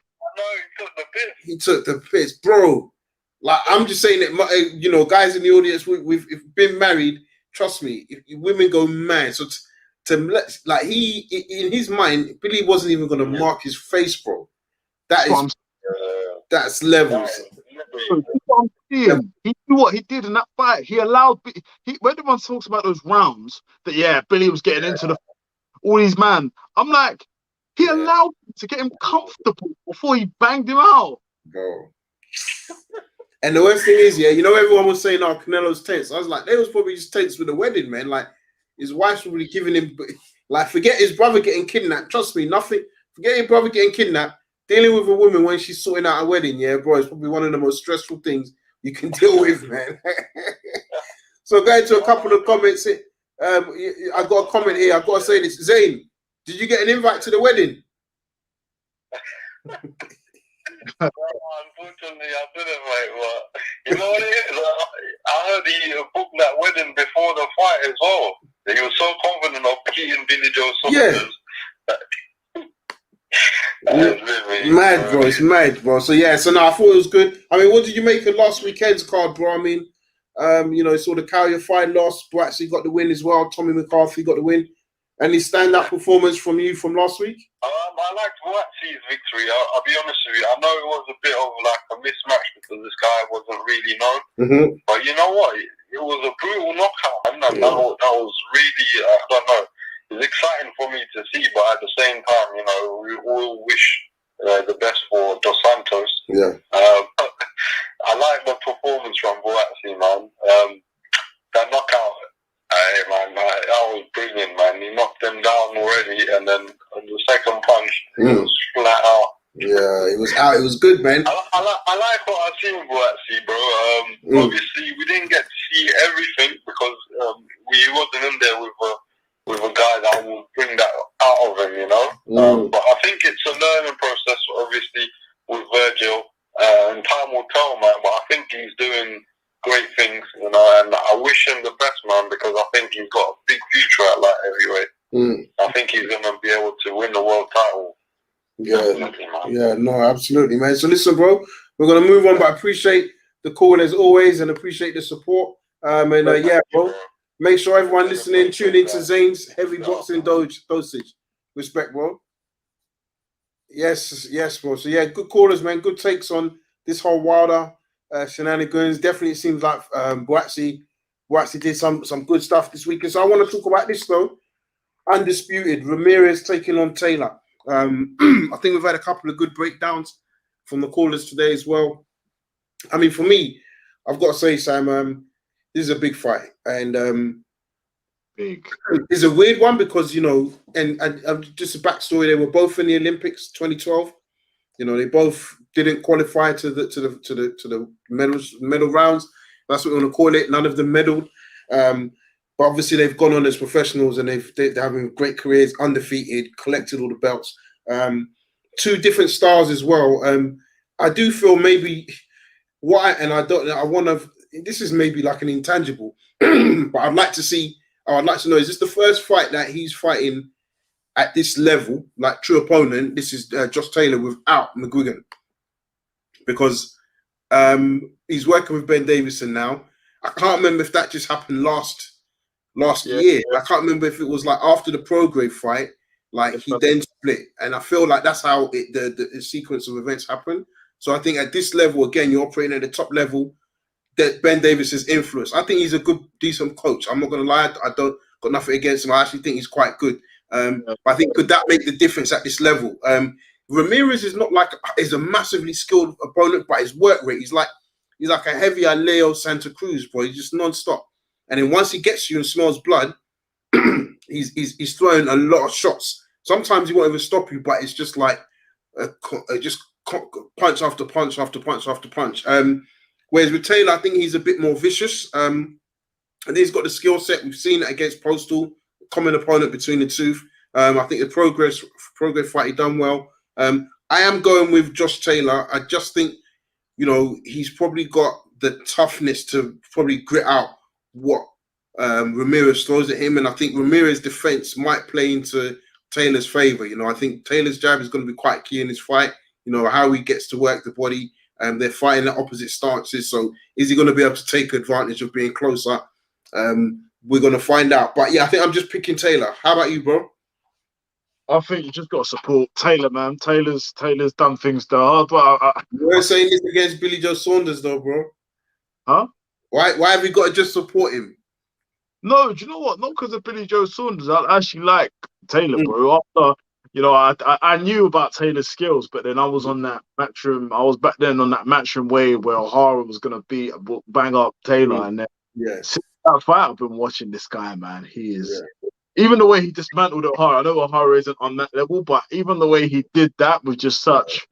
took the piss. He took the piss, bro. Like, I'm just saying that, you know, guys in the audience, we've been married. Trust me, if women go mad. So like he in his mind, Billy wasn't even gonna mark his face, bro. That's levels. He knew what he did in that fight. He allowed. When everyone talks about those rounds, that Billy was getting into all these man. I'm like, he allowed him to get him comfortable before he banged him out, bro. And the worst thing is, you know, everyone was saying, "Oh, Canelo's tense." I was like, they was probably just tense with the wedding, man. Like, his wife's probably giving him, like, forget his brother getting kidnapped. Trust me, nothing. Forget your brother getting kidnapped. Dealing with a woman when she's sorting out a wedding, yeah, bro, it's probably one of the most stressful things you can deal with, man. So going to a couple of comments. I got a comment here. I got to say this. Zayn, did you get an invite to the wedding? Unfortunately, I didn't, mate. But you know what it is? I heard he booked that wedding before the fight as well. He was so confident of beating Billy Joe Saunders. Yeah. Mad, bro. It's mad, bro. So yeah. So no, I thought it was good. I mean, what did you make of last weekend's card, bro? I mean, you know, saw the Carrier fight lost. Buatsi got the win as well. Tommy McCarthy got the win. Any stand-up performance from you from last week? I liked Buatsi's victory. I'll be honest with you. I know it was a bit of like a mismatch because this guy wasn't really known. Mm-hmm. But you know what? It was a brutal knockout. And that was really, I don't know. It's exciting for me to see, but at the same time, you know, we all wish the best for Dos Santos. Yeah. I like the performance from Buatsi, man. That knockout, man, that was brilliant, man. He knocked them down already, and then on the second punch, it was flat out. Yeah, it was out. It was good, man. I like what I've seen with Buatsi, bro. Obviously, we didn't get to see everything because we wasn't in there with a guy that will bring that out of him, you know. But I think it's a learning process, obviously, with Virgil, and time will tell, man. But I think he's doing great things, you know, and I wish him the best, man, because I think he's got a big future at light heavyweight. I think he's going to be able to win the world title. Yeah, no, absolutely, man. So listen, bro, we're going to move on, but I appreciate the call as always and appreciate the support. Yeah, bro. Make sure everyone listening, tune into Zayn's heavy boxing dosage. Respect, bro. Yes, bro. So yeah, good callers, man. Good takes on this whole Wilder shenanigans. Definitely seems like Buatsi did some good stuff this weekend. So I want to talk about this though. Undisputed, Ramirez taking on Taylor. I think we've had a couple of good breakdowns from the callers today as well. I mean, for me, I've got to say, Sam, this is a big fight, and big. It's a weird one because, you know, and just a backstory: they were both in the Olympics 2012. You know, they both didn't qualify to the medal rounds. That's what we want to call it. None of them medaled, but obviously they've gone on as professionals and they're having great careers, undefeated, collected all the belts. Two different stars as well. I do feel maybe this is maybe like an intangible, but I'd like to know, is this the first fight that he's fighting at this level, like true opponent? This is Josh Taylor without McGuigan, because he's working with Ben Davison now. I can't remember if that just happened last year. I can't remember if it was like after the Prograve fight, like he then split, and I feel like that's how the sequence of events happened. So I think at this level, again, you're operating at the top level. That Ben Davis's influence. I think he's a good, decent coach. I'm not going to lie. I don't got nothing against him. I actually think he's quite good. But I think could that make the difference at this level? Ramirez is not like is a massively skilled opponent, but his work rate, he's like a heavier Leo Santa Cruz, bro. He's just non-stop. And then once he gets you and smells blood, he's throwing a lot of shots. Sometimes he won't even stop you, but it's just like just punch after punch after punch after punch. Whereas with Taylor, I think he's a bit more vicious. And he's got the skill set. We've seen it against Postal, common opponent between the two. I think the progress fight, he done well. I am going with Josh Taylor. I just think, you know, he's probably got the toughness to probably grit out what Ramirez throws at him. And I think Ramirez's defense might play into Taylor's favor. You know, I think Taylor's jab is going to be quite key in this fight. You know, how he gets to work the body. They're fighting at opposite stances. So is he going to be able to take advantage of being closer? We're going to find out. But yeah, I think I'm just picking Taylor. How about you, bro? I think you just got to support Taylor, man. Taylor's done things the hard way. You're saying this against Billy Joe Saunders, though, bro. Huh? Why have you got to just support him? No, do you know what? Not because of Billy Joe Saunders. I actually like Taylor, bro. After, you know, I knew about Taylor's skills, but then I was on that matchroom. I was back then on that matchroom wave where O'Hara was going to bang up Taylor, and then that fight, I've been watching this guy, man. He is even the way he dismantled O'Hara. I know O'Hara isn't on that level, but even the way he did that was just such.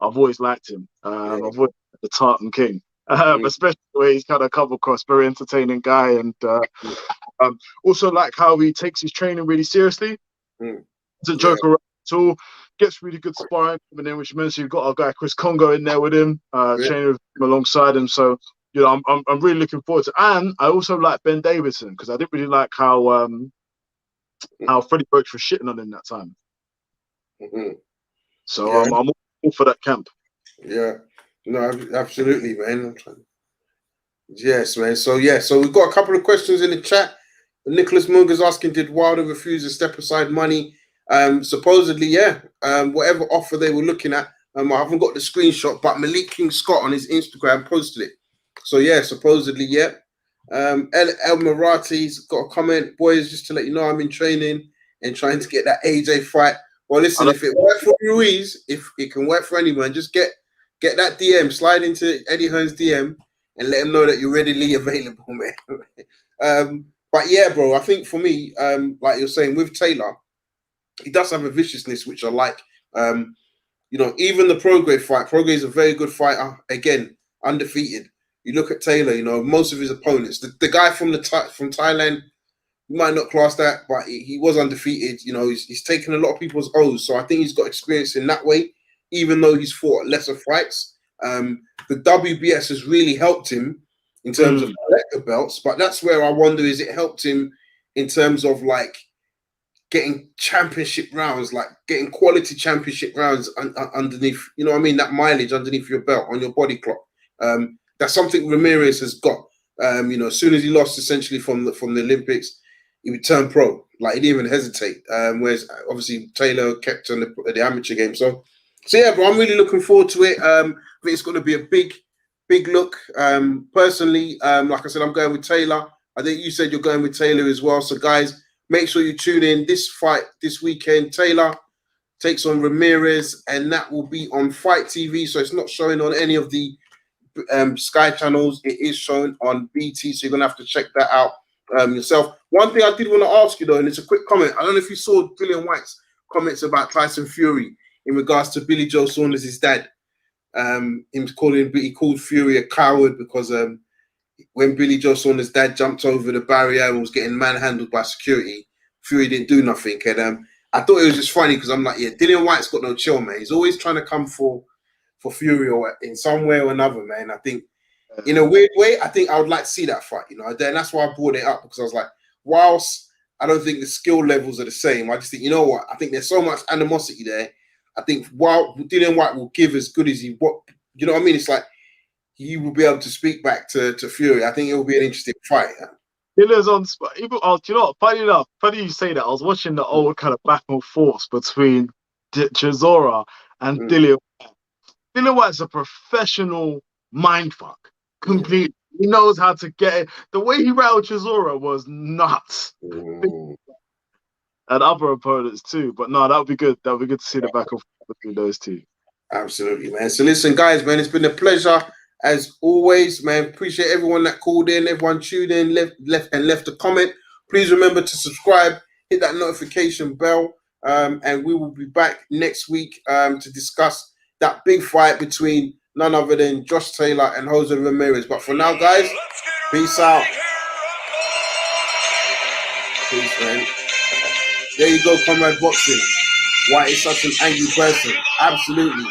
I've always liked him. I've always liked the Tartan King, especially the way he's kind of come across, very entertaining guy, and also like how he takes his training really seriously. Doesn't joke around at all. Gets really good sparring, and then, which you mentioned, you've got our guy Chris Congo in there with him, training with him alongside him. So you know, I'm really looking forward to it. And I also like Ben Davidson because I didn't really like how Freddie Roach was shitting on him that time. So I'm all for that camp. Yeah, no, absolutely, man. Yes, man. So we've got a couple of questions in the chat. Nicholas Munger's asking, did Wilder refuse to step aside money? Supposedly, whatever offer they were looking at. I haven't got the screenshot, but Malik King Scott on his Instagram posted it. So supposedly, El Marati's got a comment. Boys, just to let you know, I'm in training and trying to get that AJ fight. Well, listen, if it worked for Ruiz, if it can work for anyone, just get that DM, slide into Eddie Hearn's DM and let him know that you're readily available, man. But yeah, bro, I think for me, like you're saying, with Taylor, he does have a viciousness, which I like. You know, even the Prograis fight, Prograis is a very good fighter. Again, undefeated. You look at Taylor, you know, most of his opponents, the guy from Thailand, you might not class that, but he was undefeated. You know, he's taken a lot of people's O's. So I think he's got experience in that way, even though he's fought lesser fights. The WBS has really helped him in terms of collector belts, but that's where I wonder, is it helped him in terms of like getting championship rounds, like getting quality championship rounds underneath, you know what I mean, that mileage underneath your belt on your body clock. That's something Ramirez has got. You know, as soon as he lost essentially from the Olympics, he would turn pro. Like, he didn't even hesitate. Whereas obviously Taylor kept on the amateur game. So yeah, bro, I'm really looking forward to it. I think it's going to be a big look. Personally, like I said, I'm going with Taylor. I think you said you're going with Taylor as well. So guys, make sure you tune in this fight this weekend. Taylor takes on Ramirez, and that will be on Fight TV. So it's not showing on any of the Sky channels. It is shown on BT, so you're gonna have to check that out yourself. One thing I did want to ask you though, and it's a quick comment. I don't know if you saw Dillian White's comments about Tyson Fury in regards to Billy Joe Saunders' dad. He called Fury a coward because when Billy Joe Saunders' dad jumped over the barrier and was getting manhandled by security, Fury didn't do nothing. And I thought it was just funny because I'm like, yeah, Dillian White's got no chill, man. He's always trying to come for Fury or in some way or another, man. I think in a weird way, I think I would like to see that fight, you know. And that's why I brought it up, because I was like, whilst I don't think the skill levels are the same, I just think, you know what? I think there's so much animosity there. I think while Dillian White will give as good as you know what I mean? It's like he will be able to speak back to Fury. I think it will be an interesting fight. Dillian's on spot. Even, do you know what? Funny enough, funny you say that. I was watching the old kind of back and forth between Chisora and Dillian White. Dillian White's a professional mindfuck. Completely. He knows how to get it. The way he rattled Chisora was nuts. And other opponents too. But no, that would be good. That would be good to see the back and forth between those two. Absolutely, man. So listen, guys, man, it's been a pleasure as always, man. Appreciate everyone that called in, everyone tuned in, left a comment. Please remember to subscribe, hit that notification bell, and we will be back next week to discuss that big fight between none other than Josh Taylor and Jose Ramirez. But for now, guys, peace out. Peace, man. There you go, Comrade Boxing. Why is such an angry person? Absolutely.